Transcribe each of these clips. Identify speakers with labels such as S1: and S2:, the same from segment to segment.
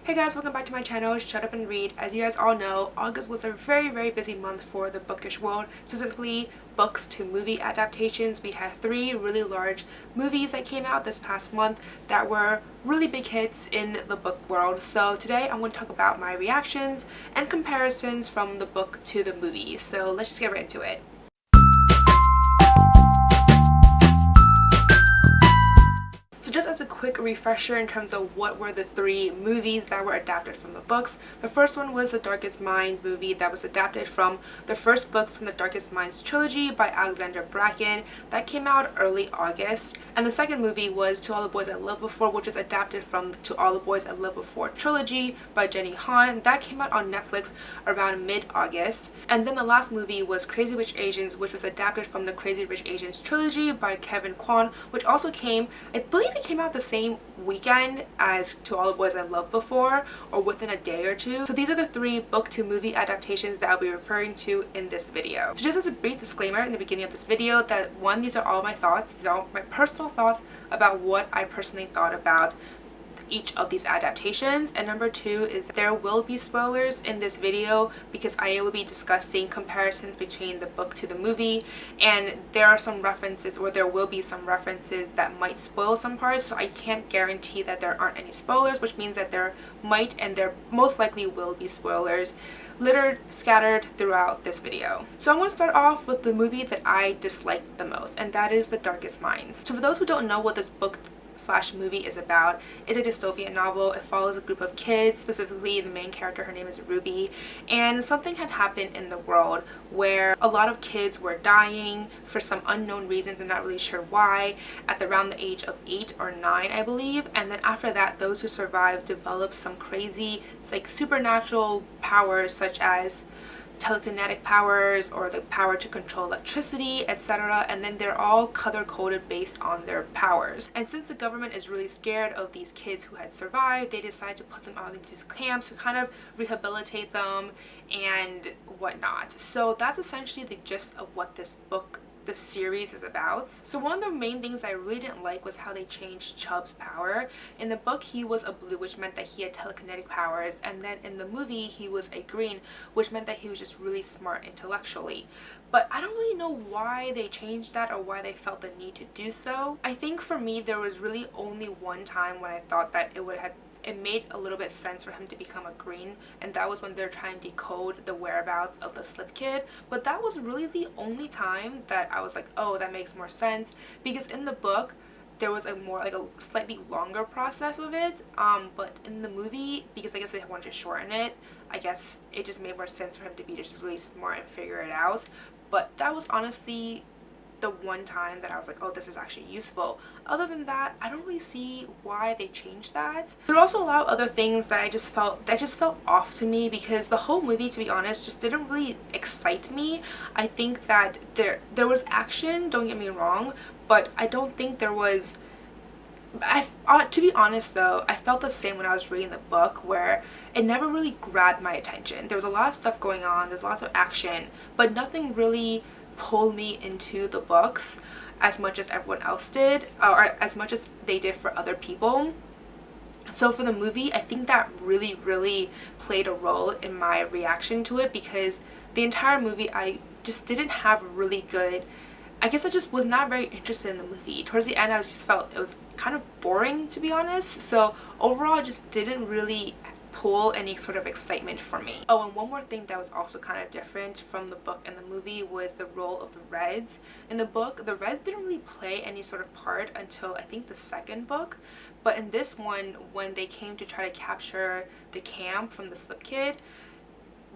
S1: Hey guys, welcome back to my channel, Shut Up and Read. As you guys all know, August was a very busy month for the bookish world, specifically books to movie adaptations. We had 3 really large movies that came out this past month that were really big hits in the book world. So today I'm going to talk about my reactions and comparisons from the book to the movie. So let's just get right into it. So just as a quick refresher in terms of what were the 3 movies that were adapted from the books, the first one was the Darkest Minds movie that was adapted from the first book from the Darkest Minds trilogy by Alexander Bracken that came out early August. And the second movie was To All the Boys I Loved Before, which was adapted from the To All the Boys I Loved Before trilogy by Jenny Han. That came out on Netflix around mid-August. And then the last movie was Crazy Rich Asians, which was adapted from the Crazy Rich Asians trilogy by Kevin Kwan, which also came, I believe it came out the same weekend as To All the Boys I Loved Before, or within a day or two. So these are the 3 book to movie adaptations that I'll be referring to in this video. So just as a brief disclaimer in the beginning of this video that 1, these are all my thoughts, these are all my personal thoughts about what I personally thought about each of these adaptations, and number 2 is there will be spoilers in this video because I will be discussing comparisons between the book to the movie, and there are some references, or there will be some references that might spoil some parts, so I can't guarantee that there aren't any spoilers, which means that there might and there most likely will be spoilers scattered throughout this video. So I'm going to start off with the movie that I disliked the most, and that is The Darkest Minds. So for those who don't know what this book / movie is about, it's a dystopian novel. It follows a group of kids, specifically the main character, her name is Ruby, and something had happened in the world where a lot of kids were dying for some unknown reasons and not really sure why at around the age of 8 or 9, I believe. And then after that, those who survived developed some crazy supernatural powers such as telekinetic powers or the power to control electricity, etc. And then they're all color-coded based on their powers. And since the government is really scared of these kids who had survived, they decided to put them out into these camps to kind of rehabilitate them and whatnot. So that's essentially the gist of what this series is about. So one of the main things I really didn't like was how they changed Chubb's power. In the book, he was a blue, which meant that he had telekinetic powers, and then in the movie, he was a green, which meant that he was just really smart intellectually. But I don't really know why they changed that or why they felt the need to do so. I think for me, there was really only one time when I thought that it made a little bit sense for him to become a green, and that was when they're trying to decode the whereabouts of the slip kid. But that was really the only time that I was like, oh, that makes more sense, because in the book there was a slightly longer process of it, but in the movie, because I guess they wanted to shorten it, I guess it just made more sense for him to be just really smart and figure it out. But that was honestly the one time that I was like, oh, this is actually useful. Other than that, I don't really see why they changed that. There are also a lot of other things that I just felt off to me, because the whole movie, to be honest, just didn't really excite me. I think that there was action, don't get me wrong, but I don't think there was to be honest though, I felt the same when I was reading the book, where it never really grabbed my attention. There was a lot of stuff going on, there's lots of action, but nothing really pulled me into the books as much as everyone else did, or as much as they did for other people. So for the movie, I think that really played a role in my reaction to it, because the entire movie I just didn't have really good, I guess I just was not very interested in the movie. Towards the end, I just felt it was kind of boring, to be honest. So overall, it just didn't really pull any sort of excitement for me. Oh, and one more thing that was also kind of different from the book and the movie was the role of the Reds. In the book, the Reds didn't really play any sort of part until I think the second book, but in this one, when they came to try to capture the camp from the slip kid,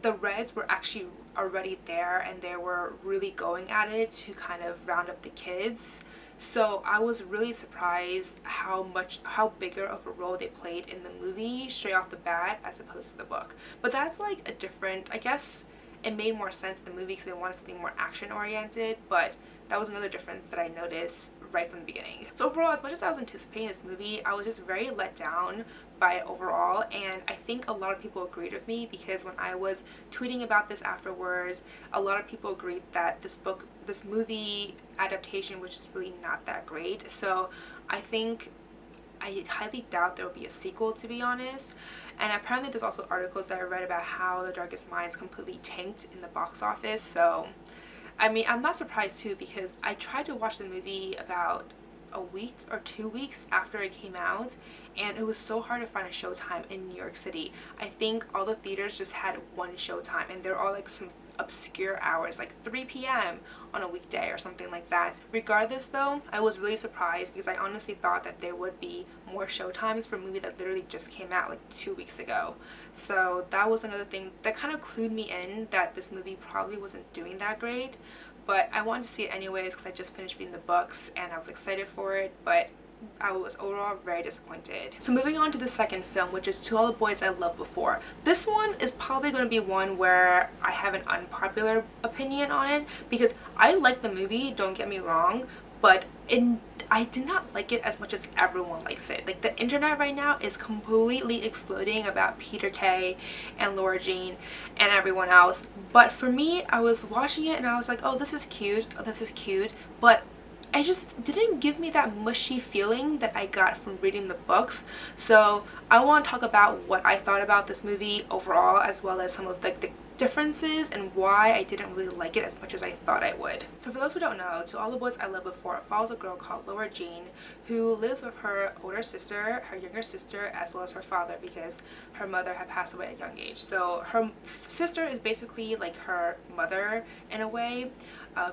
S1: the Reds were actually already there and they were really going at it to kind of round up the kids. So I was really surprised how bigger of a role they played in the movie straight off the bat as opposed to the book. But that's like a different, I guess it made more sense in the movie because they wanted something more action oriented, but that was another difference that I noticed right from the beginning. So overall, as much as I was anticipating this movie, I was just very let down by it overall, and I think a lot of people agreed with me, because when I was tweeting about this afterwards, a lot of people agreed that this movie adaptation was just really not that great. So I think I highly doubt there will be a sequel, to be honest. And apparently there's also articles that I read about how The Darkest Minds completely tanked in the box office. So I mean, I'm not surprised too, because I tried to watch the movie about a week or 2 weeks after it came out, and it was so hard to find a showtime in New York City. I think all the theaters just had one showtime, and they're all like some obscure hours, like 3 p.m. on a weekday or something like that. Regardless though, I was really surprised because I honestly thought that there would be more showtimes for a movie that literally just came out like 2 weeks ago. So that was another thing that kind of clued me in that this movie probably wasn't doing that great. But I wanted to see it anyways because I just finished reading the books and I was excited for it, but I was overall very disappointed. So moving on to the second film, which is To All the Boys I Loved Before. This one is probably going to be one where I have an unpopular opinion on it, because I like the movie, don't get me wrong, but I did not like it as much as everyone likes it. Like, the internet right now is completely exploding about Peter Kay and Laura Jean and everyone else. But for me, I was watching it and I was like, oh, this is cute, oh, this is cute, but it just didn't give me that mushy feeling that I got from reading the books. So I want to talk about what I thought about this movie overall, as well as some of the differences and why I didn't really like it as much as I thought I would. So for those who don't know, To All the Boys I Loved Before follows a girl called Laura Jean who lives with her older sister, her younger sister, as well as her father, because her mother had passed away at a young age. So her sister is basically like her mother in a way,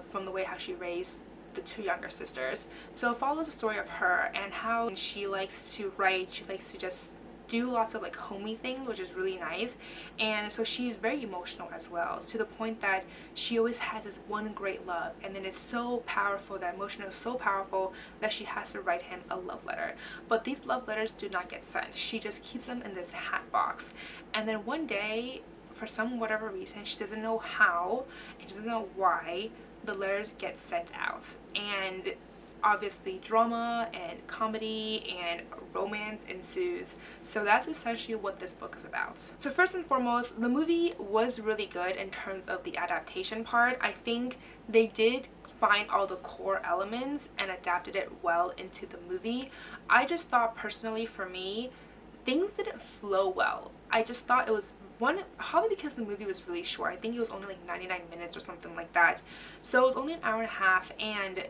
S1: from the way how she raised the two younger sisters. So it follows the story of her and how she likes to write, she likes to just do lots of like homey things, which is really nice. And so she's very emotional as well, to the point that she always has this one great love, and then it's so powerful, that emotion is so powerful that she has to write him a love letter. But these love letters do not get sent, she just keeps them in this hat box. And then one day, for some whatever reason, she doesn't know how and she doesn't know why, the letters get sent out, and obviously drama and comedy and romance ensues. So that's essentially what this book is about. So first and foremost, the movie was really good in terms of the adaptation part. I think they did find all the core elements and adapted it well into the movie. I just thought personally, for me, things didn't flow well. I just thought it was probably because the movie was really short. I think it was only like 99 minutes or something like that. So it was only an hour and a half, and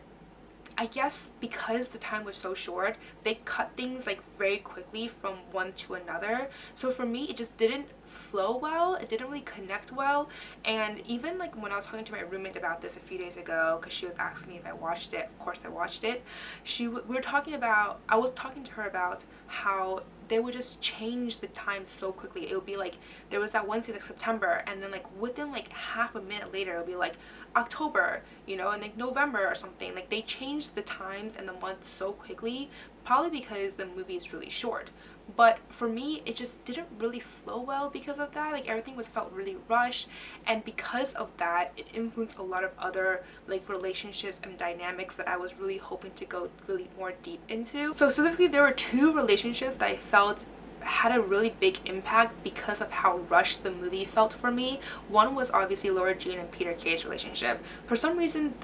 S1: I guess because the time was so short, they cut things like very quickly from one to another. So for me, it just didn't flow well. It didn't really connect well. And even like when I was talking to my roommate about this a few days ago, because she was asking me if I watched it, of course I watched it. I was talking to her about how they would just change the time so quickly. It would be like, there was that one scene like September, and then like within like half a minute later, it would be like October, you know, and like November or something. Like, they changed the times and the months so quickly, probably because the movie is really short. But for me, it just didn't really flow well because of that. Like, everything felt really rushed, and because of that, it influenced a lot of other like relationships and dynamics that I was really hoping to go really more deep into. So specifically, there were two relationships that I felt had a really big impact because of how rushed the movie felt for me. One was obviously Laura Jean and Peter Kay's relationship. For some reason,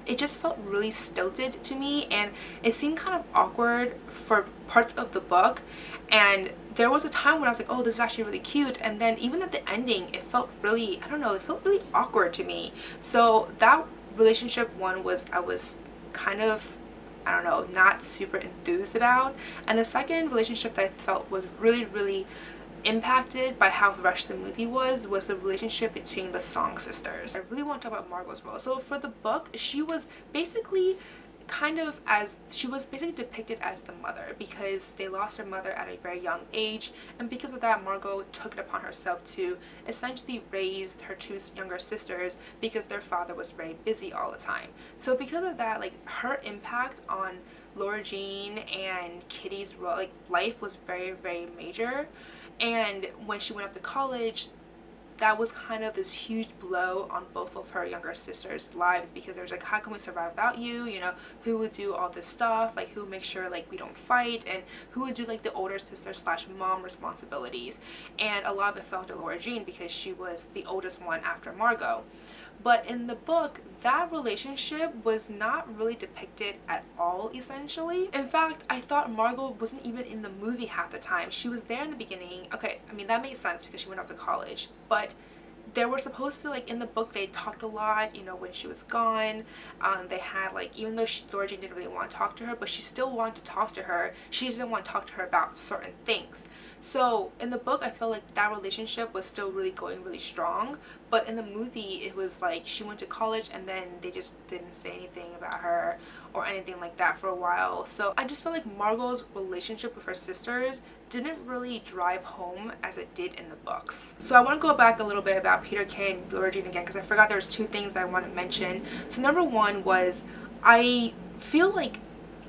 S1: it just felt really stilted to me, and it seemed kind of awkward for parts of the book. And there was a time when I was like, oh, this is actually really cute, and then even at the ending, it felt really, I don't know, it felt really awkward to me. So that relationship one I was kind of, I don't know, not super enthused about. And the second relationship that I felt was really, really impacted by how rushed the movie was the relationship between the Song sisters. I really want to talk about Margot's role. So for the book, she was basically depicted as the mother, because they lost her mother at a very young age, and because of that, Margot took it upon herself to essentially raise her two younger sisters, because their father was very busy all the time. So because of that, like, her impact on Laura Jean and Kitty's role, like, life was very, very major. And when she went off to college, that was kind of this huge blow on both of her younger sisters' lives, because there was like, how can we survive without you? You know, who would do all this stuff? Like, who would make sure like we don't fight? And who would do like the older sister / mom responsibilities? And a lot of it fell to Laura Jean because she was the oldest one after Margot. But in the book, that relationship was not really depicted at all, essentially. In fact, I thought Margot wasn't even in the movie half the time. She was there in the beginning. Okay, I mean, that made sense because she went off to college. But they were supposed to, like, in the book they talked a lot, you know, when she was gone. They had, like, even though Laura Jean didn't really want to talk to her, but she still wanted to talk to her, she just didn't want to talk to her about certain things. So in the book, I felt like that relationship was still really going really strong, but in the movie it was like she went to college and then they just didn't say anything about her or anything like that for a while. So I just felt like Margot's relationship with her sisters didn't really drive home as it did in the books. So I want to go back a little bit about Peter Kay and Laura Jean again, because I forgot there's two things that I want to mention. So number one was, I feel like,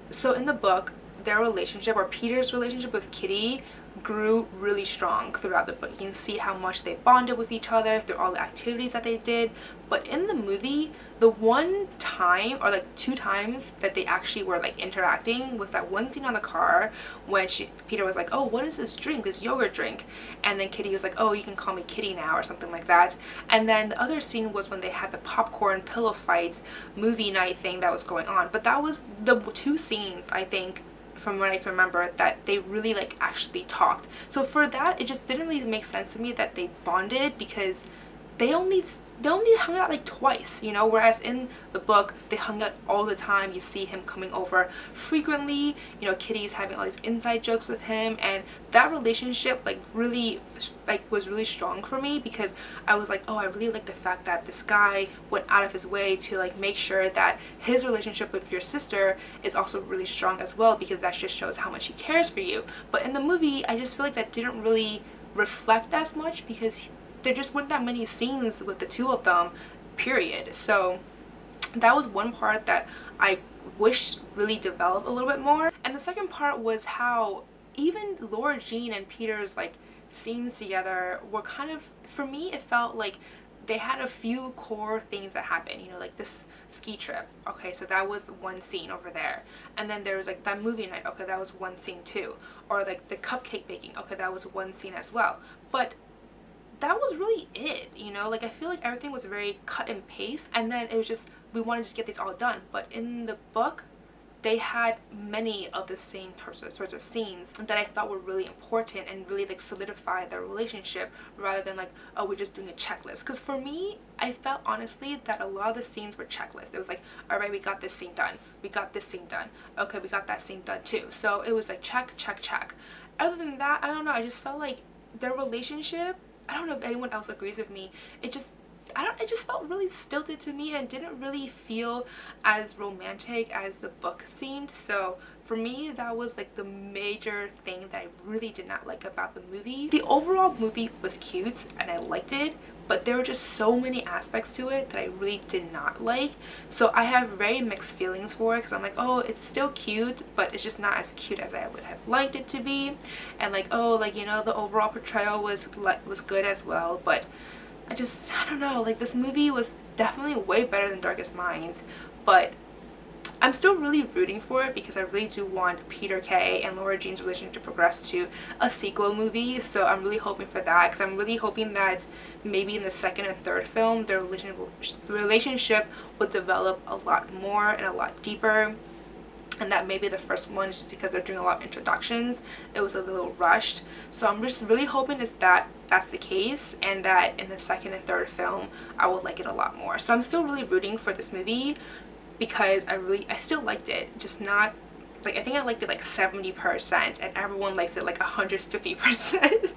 S1: so in the book, their relationship, or Peter's relationship with Kitty, grew really strong throughout the book. You can see how much they bonded with each other through all the activities that they did. But in the movie, the one time, or like two times, that they actually were like interacting was that one scene on the car when Peter was like, oh, what is this drink, this yogurt drink? And then Kitty was like, oh, you can call me Kitty now, or something like that. And then the other scene was when they had the popcorn pillow fight movie night thing that was going on. But that was the two scenes, I think, from what I can remember, that they really like actually talked. So for that, it just didn't really make sense to me that they bonded, because they only hung out like twice, you know, whereas in the book they hung out all the time. You see him coming over frequently, you know, Kitty's having all these inside jokes with him, and that relationship like really was really strong for me, because I was like, oh, I really like the fact that this guy went out of his way to like make sure that his relationship with your sister is also really strong as well, because that just shows how much he cares for you. But in the movie, I just feel like that didn't really reflect as much, because there just weren't that many scenes with the two of them, period. So that was one part that I wish really developed a little bit more. And the second part was how even Laura Jean and Peter's like scenes together were kind of, for me, it felt like they had a few core things that happened, you know, like this ski trip. Okay, so that was one scene over there. And then there was like that movie night. Okay, that was one scene too. Or like the cupcake baking. Okay, that was one scene as well. But that was really it, you know, like I feel like everything was very cut and paste, and then it was just, we want to just get these all done. But in the book, they had many of the same sorts of scenes that I thought were really important and really like solidify their relationship, rather than like, oh, we're just doing a checklist. Because for me, I felt honestly that a lot of the scenes were checklists. It was like, all right, we got this scene done, we got this scene done, okay, we got that scene done too. So it was like check, check, check. Other than that, I don't know, I just felt like their relationship, I don't know if anyone else agrees with me, it just felt really stilted to me, and didn't really feel as romantic as the book seemed. So for me, that was like the major thing that I really did not like about the movie. The overall movie was cute and I liked it, but there were just so many aspects to it that I really did not like. So I have very mixed feelings for it, because I'm like, oh, it's still cute, but it's just not as cute as I would have liked it to be. And like, oh, like, you know, the overall portrayal was good as well, but I don't know, like this movie was definitely way better than Darkest Minds. But I'm still really rooting for it, because I really do want Peter Kay and Laura Jean's relationship to progress to a sequel movie. So I'm really hoping for that, because I'm really hoping that maybe in the second and third film their relationship would develop a lot more and a lot deeper, and that maybe the first one is just because they're doing a lot of introductions, it was a little rushed. So I'm just really hoping that's the case, and that in the second and third film I will like it a lot more. So I'm still really rooting for this movie, because I still liked it, just not like, I think I liked it like 70%, and everyone likes it like 150%.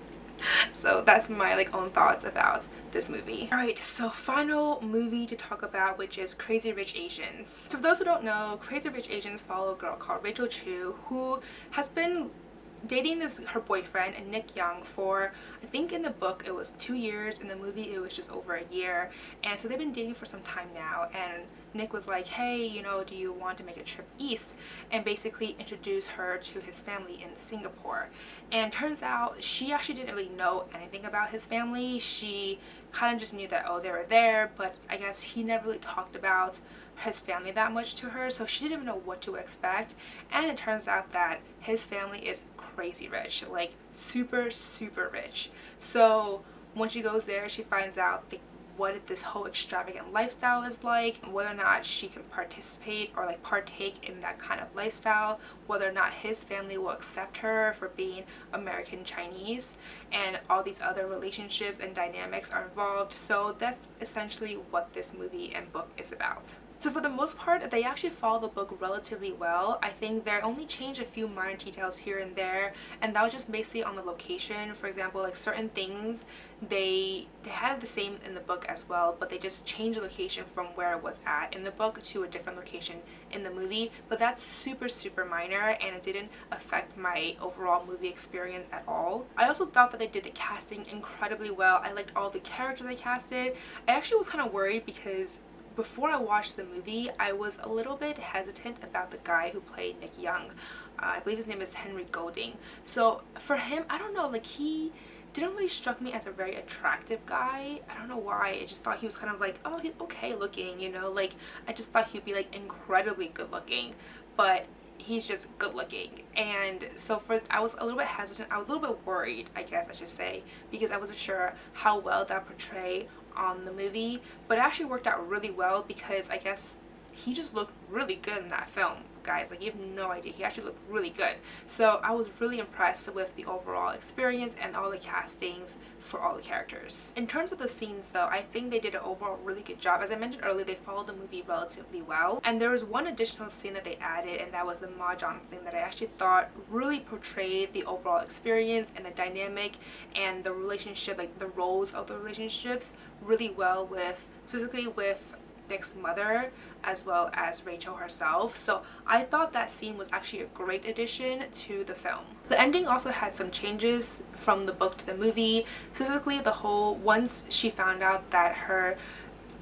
S1: So that's my like own thoughts about this movie. Alright, so final movie to talk about, which is Crazy Rich Asians. So for those who don't know, Crazy Rich Asians follow a girl called Rachel Chu, who has been dating her boyfriend, Nick Young, for, I think in the book it was 2 years, in the movie it was just over a year. And so they've been dating for some time now, and Nick was like, hey, you know, do you want to make a trip east, and basically introduce her to his family in Singapore. And turns out she actually didn't really know anything about his family. She kind of just knew that, oh, they were there, but I guess he never really talked about his family that much to her, so she didn't even know what to expect. And it turns out that his family is crazy rich, like super rich. So when she goes there, she finds out what this whole extravagant lifestyle is like, whether or not she can participate or like partake in that kind of lifestyle, whether or not his family will accept her for being American Chinese, and all these other relationships and dynamics are involved. So that's essentially what this movie and book is about. So for the most part, they actually follow the book relatively well. I think they only changed a few minor details here and there, and that was just basically on the location. For example, like certain things they had the same in the book as well, but they just changed the location from where it was at in the book to a different location in the movie. But that's super minor, and it didn't affect my overall movie experience at all. I also thought that they did the casting incredibly well. I liked all the characters they casted. I actually was kind of worried because before I watched the movie, I was a little bit hesitant about the guy who played Nick Young. I believe his name is Henry Golding. So for him, I don't know, like he didn't really struck me as a very attractive guy. I don't know why. I just thought he was kind of like, oh, he's okay looking, you know, like I just thought he'd be like incredibly good looking, but he's just good looking. And so I was a little bit hesitant. I was a little bit worried, I guess I should say, because I wasn't sure how well that portray on the movie, but it actually worked out really well because I guess he just looked really good in that film, guys. Like, you have no idea, he actually looked really good. So I was really impressed with the overall experience and all the castings for all the characters. In terms of the scenes though, I think they did an overall really good job. As I mentioned earlier, they followed the movie relatively well, and there was one additional scene that they added, and that was the mahjong scene that I actually thought really portrayed the overall experience and the dynamic and the relationship, like the roles of the relationships really well, with specifically with Nick's mother as well as Rachel herself. So I thought that scene was actually a great addition to the film. The ending also had some changes from the book to the movie, specifically the whole, once she found out that her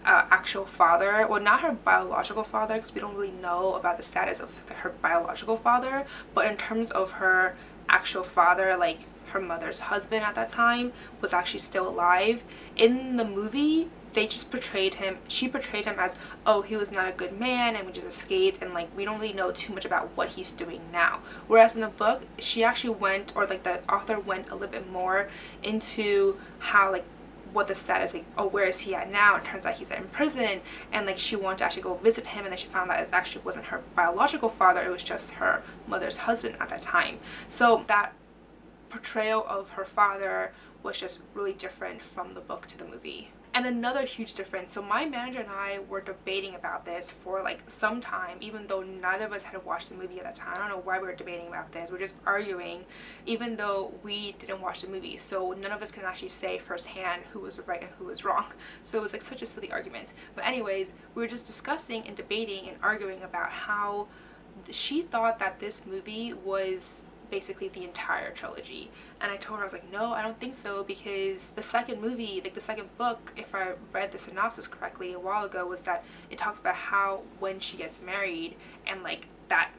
S1: actual father, well, not her biological father, because we don't really know about the status of her biological father, but in terms of her actual father, like her mother's husband at that time, was actually still alive. In the movie, they just portrayed him, she portrayed him as, oh, he was not a good man and we just escaped, and like we don't really know too much about what he's doing now. Whereas in the book, she actually went, or like the author went a little bit more into how, like, what the status, like, oh, where is he at now? It turns out he's in prison, and like she wanted to actually go visit him, and then she found out it actually wasn't her biological father, it was just her mother's husband at that time. So that portrayal of her father was just really different from the book to the movie. And another huge difference, so my manager and I were debating about this for like some time, even though neither of us had watched the movie at that time. I don't know why we were debating about this. We're just arguing, even though we didn't watch the movie. So none of us can actually say firsthand who was right and who was wrong. So it was like such a silly argument. But anyways, we were just discussing and debating and arguing about how she thought that this movie was basically the entire trilogy, and I told her, I was like, no, I don't think so, because the second movie, like the second book, if I read the synopsis correctly a while ago, was that it talks about how when she gets married and like that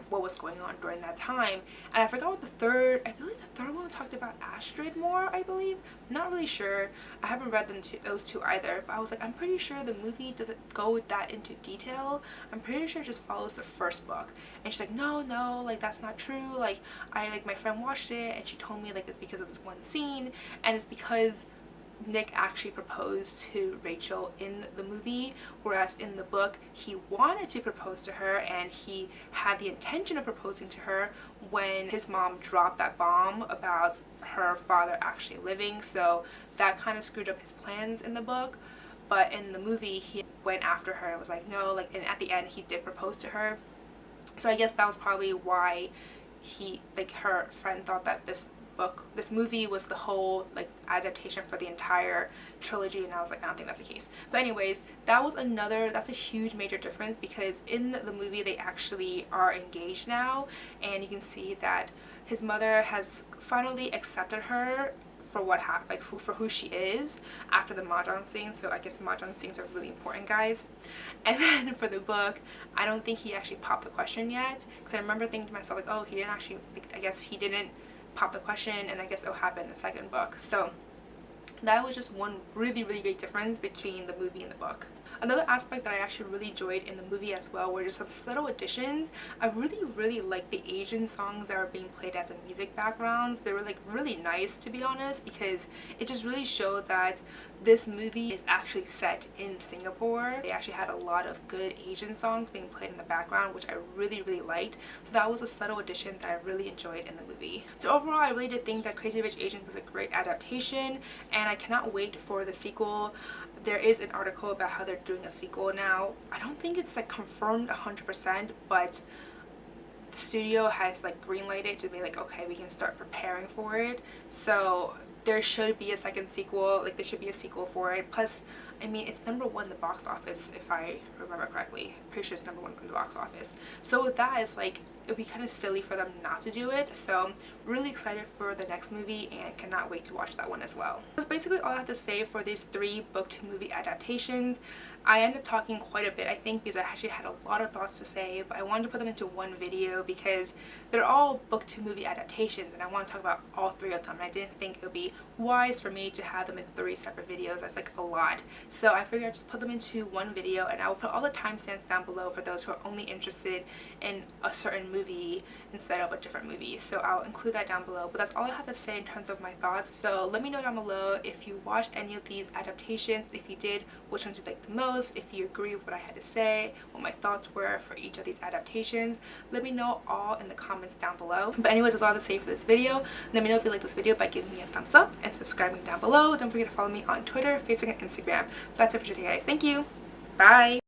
S1: what was going on during that time. And I forgot what I believe the third one talked about Astrid more, I believe. Not really sure. I haven't read those two either, but I was like, I'm pretty sure the movie doesn't go that into detail. I'm pretty sure it just follows the first book. And she's like, no, like that's not true. Like my friend watched it and she told me like it's because of this one scene, and it's because Nick actually proposed to Rachel in the movie, whereas in the book he wanted to propose to her and he had the intention of proposing to her when his mom dropped that bomb about her father actually living. So that kind of screwed up his plans in the book, but in the movie he went after her and was like, no, like, and at the end he did propose to her. So I guess that was probably why her friend thought that this movie was the whole like adaptation for the entire trilogy, and I was like, I don't think that's the case. But anyways, that's a huge major difference, because in the movie they actually are engaged now, and you can see that his mother has finally accepted her for what happened, like for who she is after the mahjong scene. So I guess mahjong scenes are really important, guys. And then for the book, I don't think he actually popped the question yet, because I remember thinking to myself like, oh, he didn't actually, like, I guess he didn't pop the question, and I guess it'll happen in the second book. So that was just one really big difference between the movie and the book. Another aspect that I actually really enjoyed in the movie as well were just some subtle additions. I really liked the Asian songs that were being played as a music backgrounds. They were like really nice, to be honest, because it just really showed that this movie is actually set in Singapore. They actually had a lot of good Asian songs being played in the background, which I really liked. So that was a subtle addition that I really enjoyed in the movie. So overall, I really did think that Crazy Rich Asians was a great adaptation, and I cannot wait for the sequel. There is an article about how they're doing a sequel now. I don't think it's like confirmed 100%, but the studio has like greenlighted to be like, okay, we can start preparing for it. So there should be a second sequel, like there should be a sequel for it. Plus, I mean, it's #1 in the box office, if I remember correctly. Pretty sure it's #1 in the box office. So with that, it's like, it'd be kind of silly for them not to do it. So I'm really excited for the next movie and cannot wait to watch that one as well. That's basically all I have to say for these 3 book to movie adaptations. I ended up talking quite a bit, I think, because I actually had a lot of thoughts to say, but I wanted to put them into one video because they're all book to movie adaptations and I want to talk about all 3 of them. And I didn't think it would be wise for me to have them in 3 separate videos. That's like a lot. So I figured I'd just put them into one video, and I will put all the timestamps down below for those who are only interested in a certain movie instead of a different movie. So I'll include that down below. But that's all I have to say in terms of my thoughts. So let me know down below if you watched any of these adaptations. If you did, which ones you liked the most. If you agree with what I had to say, what my thoughts were for each of these adaptations. Let me know all in the comments down below. But anyways, that's all I have to say for this video. Let me know if you like this video by giving me a thumbs up and subscribing down below. Don't forget to follow me on Twitter, Facebook, and Instagram. That's it for today, guys. Thank you. Bye.